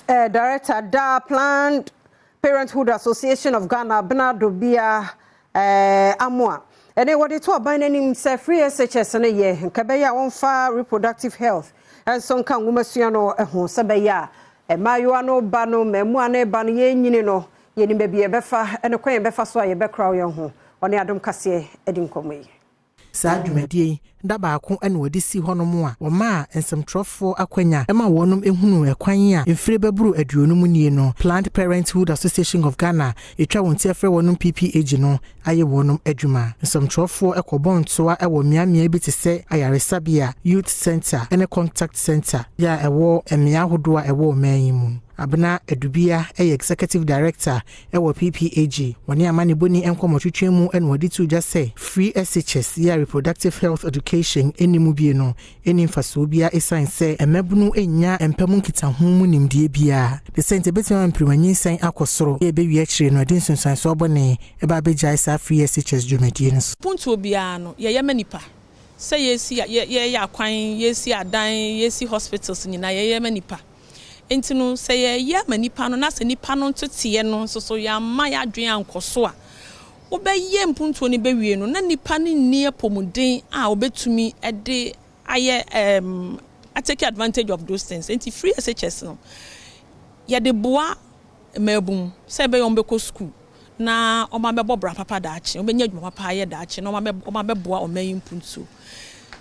Director da Planned Parenthood Association of Ghana Bernardo Bia Amoa. And then what it was by name say free SHS and a year Kabeya on far reproductive health and some can wumasiano a hon sabeya a mayuano bano memuane banye no ye baby a befa and a quain befa so ye becrow yon home on the Adom Kasee Edin Comey. Saa dwumadi da baako ene wodi si honom a wo ma ensɛmtrɔfo akwanya ema wonum ehunu ekwan a mfire beburu aduonum nie no Planned Parenthood Association of Ghana etwa wonti afre wonum PPAG no aye wonum adwuma ensɛmtrɔfo ekɔbɔntoa ewo miamia bi te sɛ ayaresabia youth center ene contact center ya ewo emia hodo a ewo man mu Abna Edubia executive director ewo PPAG woni amane boni enkomotwetwe mu ene wodi tu just say free SHS ya reproductive health education enimu bie no eni mfaso bia esan say emabunu enya empemu nkitaho mu nimdie bia the sente betima mprimanyi san akosoro e bewi akire no de nsunsan so obone e ba beja sa free SHS dwumadie no punto bia no ye manipa say yesi ye akwan yesi adan yesi hospitals nyina ye manipa entinu say ye manipa no na se nipa no ntotie no so ya ma ya adwen ankoso a obeye mpunto ni bewie no na nipa ni nie pomuden a obetumi ede aye I take advantage of those things. Enti free SHS no ya de boa mebum se be yombeko school na o ma bebo bra papa da achi obenya adwuma papa aye da achi na o ma beboa o mayi mpunto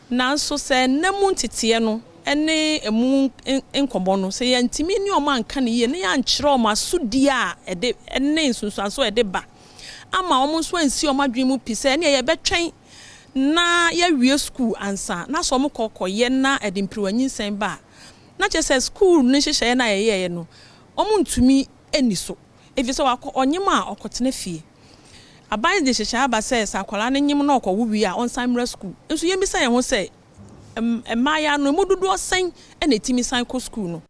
na so se nemu ntete no ene emu enkobo no se ya ntimi ni o ma nka ne ye ne ya nkyere o ma sudi a ede ene nsunsuanso ede ba ama omo so ansi omadwen mu pise ne ye betwen na ya wie school ansa na so mo kokoye na edimpriwanyi sen ba na chese school ne hyehyɛ na ye no omo ntumi eni so efise wakɔ onyema okotene fie aban de hyehyɛ aba sɛ sakwala ne nyim na okɔwo wi a onsamra school enso ye bisa ye ho sɛ emaya no modudu osen ena etimi san ko school no